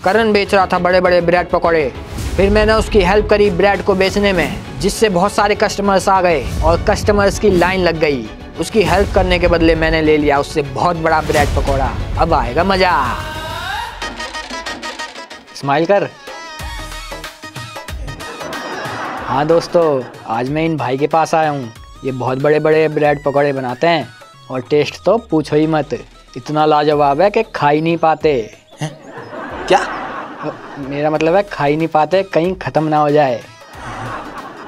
करण बेच रहा था बड़े बड़े ब्रेड पकौड़े। फिर मैंने उसकी हेल्प करी ब्रेड को बेचने में, जिससे बहुत सारे कस्टमर्स आ गए और कस्टमर्स की लाइन लग गई। उसकी हेल्प करने के बदले मैंने ले लिया उससे बहुत बड़ा ब्रेड पकौड़ा। अब आएगा मजा। स्माइल कर। हाँ दोस्तों, आज मैं इन भाई के पास आया हूँ। ये बहुत बड़े बड़े ब्रेड पकौड़े बनाते हैं और टेस्ट तो पूछो ही मत। इतना लाजवाब है कि खा ही नहीं पाते। क्या? मेरा मतलब है खा ही नहीं पाते, कहीं ख़त्म ना हो जाए।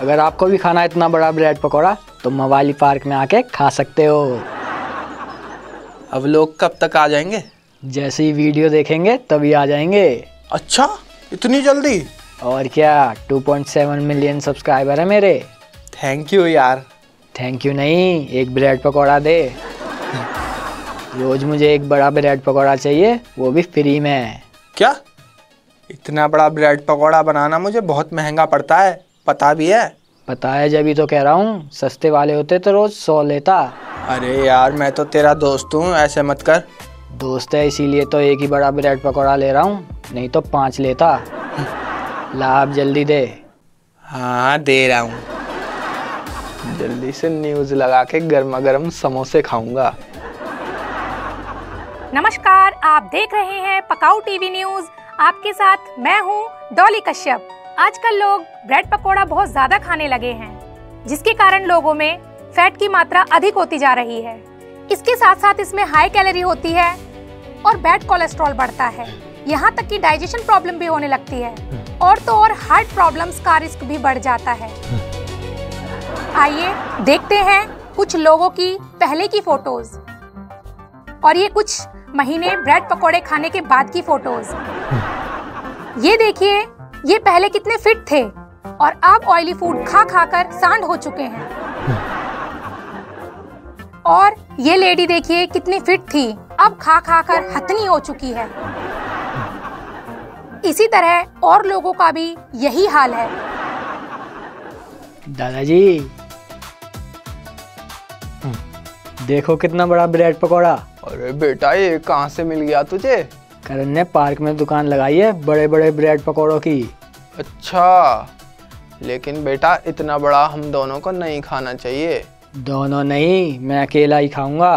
अगर आपको भी खाना है इतना बड़ा ब्रेड पकौड़ा तो मवाली पार्क में आके खा सकते हो। अब लोग कब तक आ जाएंगे? जैसे ही वीडियो देखेंगे तभी आ जाएंगे। अच्छा, इतनी जल्दी? और क्या, 2.7 मिलियन सब्सक्राइबर है मेरे। थैंक यू यार। थैंक यू नहीं, एक ब्रेड पकौड़ा दे। रोज मुझे एक बड़ा ब्रेड पकौड़ा चाहिए, वो भी फ्री में। क्या? इतना बड़ा ब्रेड पकौड़ा बनाना मुझे बहुत महंगा पड़ता है, पता भी है? पता है, जब ही तो कह रहा हूँ। सस्ते वाले होते तो रोज 100 लेता। अरे यार, मैं तो तेरा दोस्त हूँ, ऐसे मत कर। दोस्त है इसीलिए तो एक ही बड़ा ब्रेड पकौड़ा ले रहा हूँ, नहीं तो 5 लेता। ला अब जल्दी दे। हाँ, दे रहा हूँ। जल्दी से न्यूज़ लगा के गर्मा गर्म समोसे खाऊंगा। नमस्कार, आप देख रहे हैं पकाऊ टीवी न्यूज। आपके साथ मैं हूं डॉली कश्यप। आजकल लोग ब्रेड पकोड़ा बहुत ज्यादा खाने लगे हैं, जिसके कारण लोगों में फैट की मात्रा अधिक होती जा रही है। इसके साथ साथ इसमें हाई कैलोरी होती है और बैड कोलेस्ट्रॉल बढ़ता है। यहाँ तक कि डाइजेशन प्रॉब्लम भी होने लगती है और तो और हार्ट प्रॉब्लम्स का रिस्क भी बढ़ जाता है। आइए देखते हैं कुछ लोगों की पहले की फोटोज और ये कुछ महीने ब्रेड पकोड़े खाने के बाद की फोटोज। ये देखिए, ये पहले कितने फिट थे और अब ऑयली फूड खा खा कर सांड हो चुके हैं। और ये लेडी देखिए कितनी फिट थी, अब खा खा कर हथनी हो चुकी है। इसी तरह और लोगों का भी यही हाल है। दादाजी देखो कितना बड़ा ब्रेड पकौड़ा। अरे बेटा, ये कहाँ से मिल गया तुझे? करण ने पार्क में दुकान लगाई है बड़े बड़े ब्रेड पकौड़ों की। अच्छा, लेकिन बेटा इतना बड़ा हम दोनों को नहीं खाना चाहिए। दोनों नहीं, मैं अकेला ही खाऊंगा।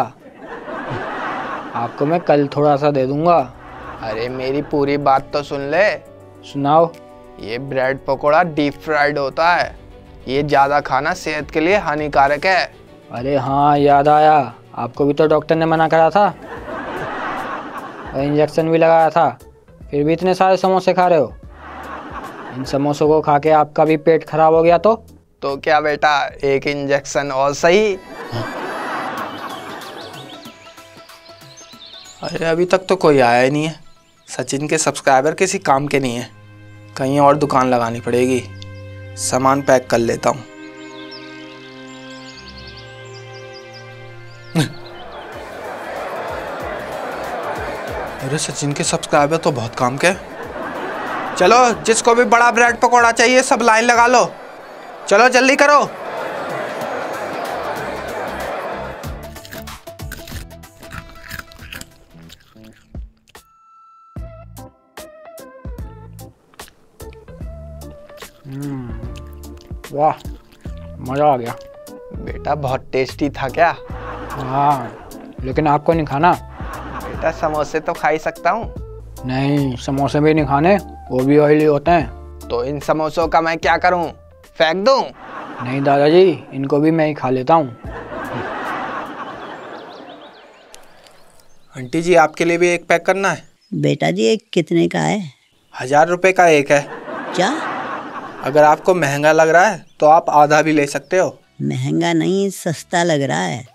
आपको मैं कल थोड़ा सा दे दूंगा। अरे मेरी पूरी बात तो सुन ले। सुनाओ। ये ब्रेड पकोड़ा डीप फ्राइड होता है। ये ज़्यादा खाना सेहत के लिए हानिकारक है। अरे हाँ, याद आया, आपको भी तो डॉक्टर ने मना करा था और इंजेक्शन भी लगाया था, फिर भी इतने सारे समोसे खा रहे हो। इन समोसों को खा के आपका भी पेट खराब हो गया तो क्या बेटा, एक इंजेक्शन और सही। अरे अभी तक तो कोई आया ही नहीं है। सचिन के सब्सक्राइबर किसी काम के नहीं है, कहीं और दुकान लगानी पड़ेगी। सामान पैक कर लेता हूँ। अरे सचिन के सब्सक्राइबर तो बहुत काम के। चलो, जिसको भी बड़ा ब्रेड पकौड़ा चाहिए सब लाइन लगा लो। चलो जल्दी करो। वाह, मज़ा आ गया। बेटा बहुत टेस्टी था क्या? हाँ, लेकिन आपको नहीं खाना। बेटा समोसे तो खा ही सकता हूँ। नहीं, समोसे भी नहीं खाने, वो भी ऑयली होते हैं। तो इन समोसों का मैं क्या करूँ, फेंक दूँ? नहीं दादाजी, इनको भी मैं ही खा लेता हूँ। आंटी जी, आपके लिए भी एक पैक करना है। बेटा जी, एक कितने का है? 1000 रुपये का एक है। क्या? अगर आपको महंगा लग रहा है तो आप आधा भी ले सकते हो। महंगा नहीं, सस्ता लग रहा है।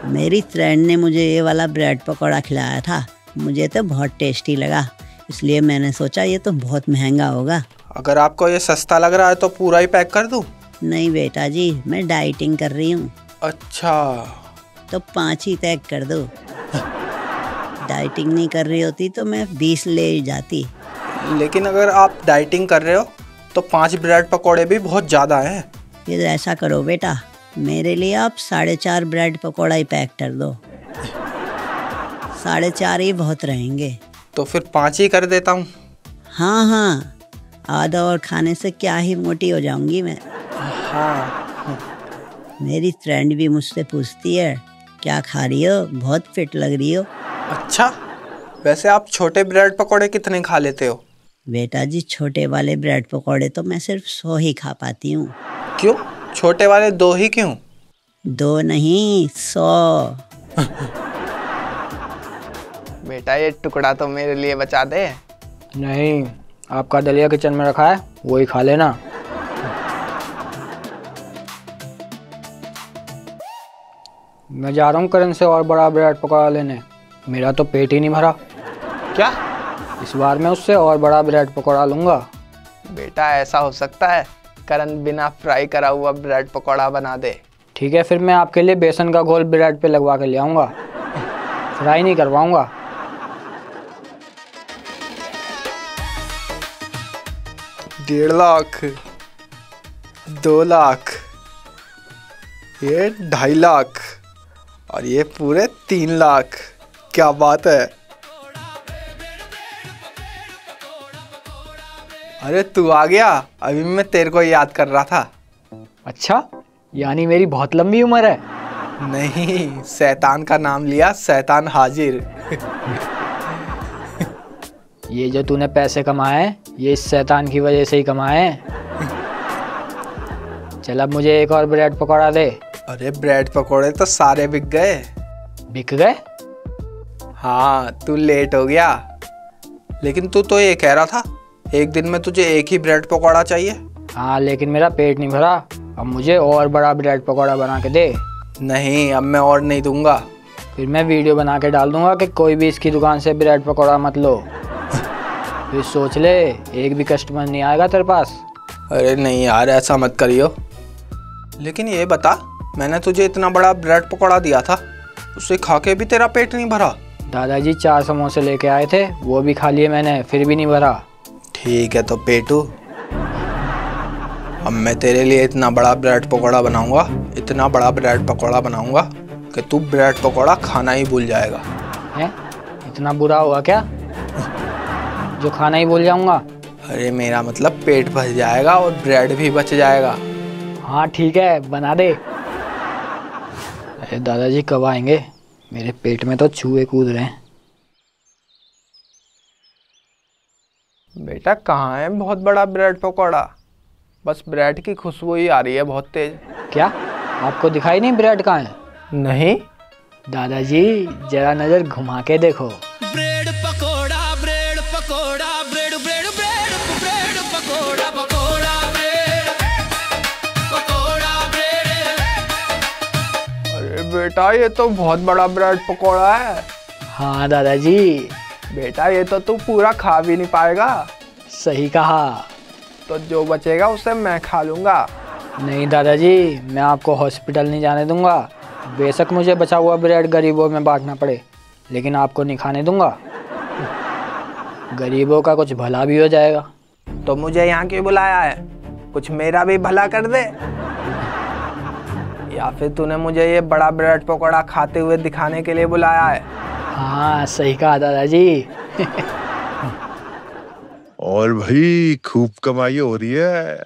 मेरी फ्रेंड ने मुझे ये वाला ब्रेड पकौड़ा खिलाया था, मुझे तो बहुत टेस्टी लगा, इसलिए मैंने सोचा ये तो बहुत महंगा होगा। अगर आपको ये सस्ता लग रहा है तो पूरा ही पैक कर दूं? नहीं बेटा जी, मैं डाइटिंग कर रही हूँ। अच्छा, तो 5 ही पैक कर दो। डाइटिंग नहीं कर रही होती तो मैं 20 ले जाती। लेकिन अगर आप डाइटिंग कर रहे हो तो 5 ब्रेड पकौड़े भी बहुत ज़्यादा हैं। फिर ऐसा करो बेटा, मेरे लिए आप 4.5 ब्रेड पकौड़ा ही पैक कर दो। 4.5 ही बहुत रहेंगे। तो फिर 5 ही कर देता हूँ। हाँ हाँ, आधा और खाने से क्या ही मोटी हो जाऊंगी मैं। हाँ। मेरी फ्रेंड भी मुझसे पूछती है क्या खा रही हो, बहुत फिट लग रही हो। अच्छा, वैसे आप छोटे ब्रेड पकौड़े कितने खा लेते हो? बेटा जी, छोटे वाले ब्रेड पकौड़े तो मैं सिर्फ 100 ही खा पाती हूँ। क्यों? छोटे वाले 2 ही क्यों? 2 नहीं, 100। बेटा ये टुकड़ा तो मेरे लिए बचा दे। नहीं, आपका दलिया किचन में रखा है, वही खा लेना। मैं जा रहा हूँ करण से और बड़ा ब्रेड पकौड़ा लेने। मेरा तो पेट ही नहीं भरा। क्या? इस बार मैं उससे और बड़ा ब्रेड पकौड़ा लूँगा। बेटा ऐसा हो सकता है, करण बिना फ्राई करा हुआ ब्रेड पकौड़ा बना दे। ठीक है, फिर मैं आपके लिए बेसन का घोल ब्रेड पे लगवा के ले आऊँगा, फ्राई नहीं करवाऊँगा। 1.5 लाख, 2 लाख, ये 2.5 लाख और ये पूरे 3 लाख। क्या बात है। अरे तू आ गया, अभी मैं तेरे को याद कर रहा था। अच्छा, यानी मेरी बहुत लंबी उम्र है। नहीं, शैतान का नाम लिया, शैतान हाजिर। ये जो तूने पैसे कमाए हैं, ये इस शैतान की वजह से ही कमाए हैं। चल अब मुझे एक और ब्रेड पकौड़ा दे। अरे ब्रेड पकौड़े तो सारे बिक गए। बिक गए? हाँ, तू लेट हो गया। लेकिन तू तो ये कह रहा था एक दिन में तुझे एक ही ब्रेड पकौड़ा चाहिए। हाँ, लेकिन मेरा पेट नहीं भरा। अब मुझे और बड़ा ब्रेड पकौड़ा बना के दे। नहीं, अब मैं और नहीं दूंगा। फिर मैं वीडियो बना के डाल दूंगा कि कोई भी इसकी दुकान से ब्रेड पकौड़ा मत लो। फिर सोच ले, एक भी कस्टमर नहीं आएगा तेरे पास। अरे नहीं यार, ऐसा मत करियो। लेकिन ये बता, मैंने तुझे इतना बड़ा ब्रेड पकौड़ा दिया था, उसे खा के भी तेरा पेट नहीं भरा? दादाजी 4 समोसे लेके आए थे, वो भी खा लिए मैंने, फिर भी नहीं भरा। ठीक है तो पेटू, अब मैं तेरे लिए इतना बड़ा ब्रेड पकौड़ा बनाऊंगा, इतना बड़ा ब्रेड पकौड़ा बनाऊंगा कि तू ब्रेड पकौड़ा खाना ही भूल जाएगा। हैं? इतना बुरा हुआ क्या जो खाना ही भूल जाऊंगा? अरे मेरा मतलब पेट भर जाएगा और ब्रेड भी बच जाएगा। हाँ ठीक है, बना दे। अरे दादाजी कब आएंगे? मेरे पेट में तो चूहे कूद रहे हैं। बेटा कहाँ है बहुत बड़ा ब्रेड पकौड़ा? बस ब्रेड की खुशबू ही आ रही है बहुत तेज। क्या आपको दिखाई नहीं ब्रेड कहाँ है? नहीं। दादाजी जरा नजर घुमा के देखो। Bread pakora, bread pakora, bread bread bread bread pakora, pakora bread, pakora bread. अरे बेटा ये तो बहुत बड़ा ब्रेड पकौड़ा है। हाँ दादाजी। बेटा ये तो तू पूरा खा भी नहीं पाएगा। सही कहा। तो जो बचेगा उसे मैं खा लूँगा। नहीं दादाजी, मैं आपको हॉस्पिटल नहीं जाने दूंगा। बेशक मुझे बचा हुआ ब्रेड गरीबों में बांटना पड़े, लेकिन आपको नहीं खाने दूंगा। गरीबों का कुछ भला भी हो जाएगा। तो मुझे यहाँ क्यों बुलाया है? कुछ मेरा भी भला कर दे। या फिर तूने मुझे ये बड़ा ब्रेड पकौड़ा खाते हुए दिखाने के लिए बुलाया है? हाँ सही कहा दादाजी। और भाई खूब कमाई हो रही है।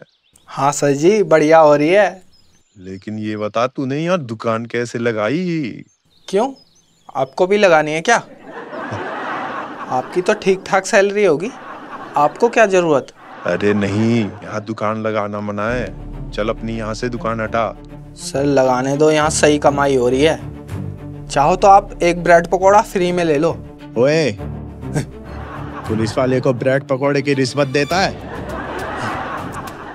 हाँ सर जी, बढ़िया हो रही है। लेकिन ये बता, तूने यहाँ दुकान कैसे लगाई? क्यों, आपको भी लगानी है क्या? आपकी तो ठीक ठाक सैलरी होगी, आपको क्या जरूरत? अरे नहीं, यहाँ दुकान लगाना मना है। चल अपनी यहाँ से दुकान हटा। सर लगाने दो, यहाँ सही कमाई हो रही है। चाहो तो आप एक ब्रेड पकौड़ा फ्री में ले लो। ओए, पुलिस वाले को ब्रेड पकौड़े की रिश्वत देता है?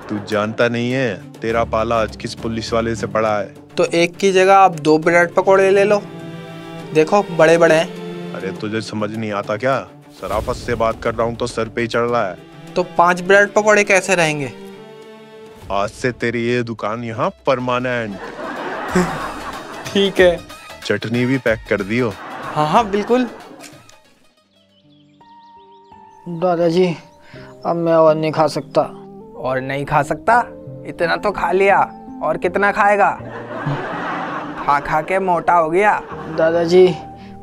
तू जानता नहीं है तेरा पाला आज किस पुलिस वाले से पड़ा है? तो एक की जगह आप 2 ब्रेड पकौड़े ले लो, देखो बड़े बड़े हैं। अरे तुझे समझ नहीं आता क्या? शराफत से बात कर रहा हूँ तो सर पे ही चढ़ रहा है। तो 5 ब्रेड पकौड़े कैसे रहेंगे? आज से तेरी ये दुकान यहाँ परमानेंट। ठीक है। चटनी भी पैक कर दियो। हाँ हाँ बिल्कुल। दादाजी अब मैं और नहीं खा सकता। और नहीं खा सकता? इतना तो खा लिया, और कितना खाएगा? खा खा के मोटा हो गया। दादाजी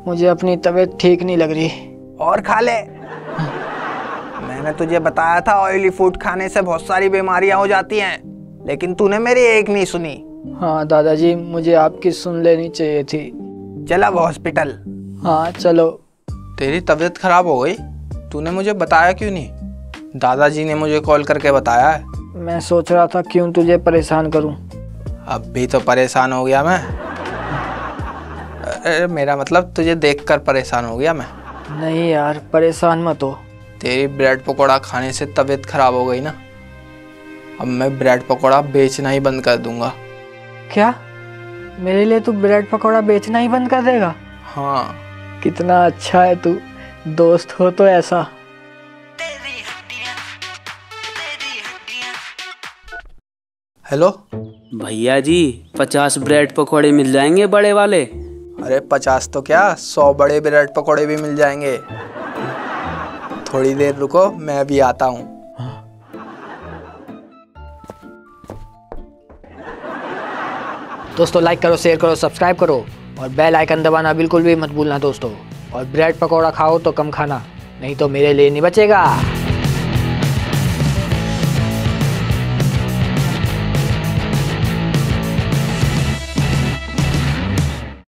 मुझे अपनी तबीयत ठीक नहीं लग रही। और खा ले। मैंने तुझे बताया था ऑयली फूड खाने से बहुत सारी बीमारियां हो जाती हैं, लेकिन तूने मेरी एक नहीं सुनी। हाँ दादाजी, मुझे आपकी सुन लेनी चाहिए थी। चल अब हॉस्पिटल। हाँ चलो। तेरी तबीयत खराब हो गई, तूने मुझे बताया क्यों नहीं? दादाजी ने मुझे कॉल करके बताया है। मैं सोच रहा था क्यों तुझे परेशान करूं। अब भी तो परेशान हो गया मैं। मेरा मतलब तुझे देखकर परेशान हो गया मैं। नहीं यार, परेशान मत हो। तेरी ब्रेड पकौड़ा खाने से तबीयत खराब हो गई ना, अब मैं ब्रेड पकौड़ा बेचना ही बंद कर दूंगा। क्या? मेरे लिए तू ब्रेड पकौड़ा बेचना ही बंद कर देगा? हाँ। कितना अच्छा है तू, दोस्त हो तो ऐसा। हेलो भैया जी, 50 ब्रेड पकौड़े मिल जाएंगे बड़े वाले? अरे 50 तो क्या, 100 बड़े ब्रेड पकौड़े भी मिल जाएंगे। थोड़ी देर रुको, मैं भी आता हूँ। दोस्तों लाइक करो, शेयर करो, सब्सक्राइब करो और बेल आइकन दबाना बिल्कुल भी मत भूलना दोस्तों। और ब्रेड पकौड़ा खाओ तो कम खाना, नहीं तो मेरे लिए नहीं बचेगा।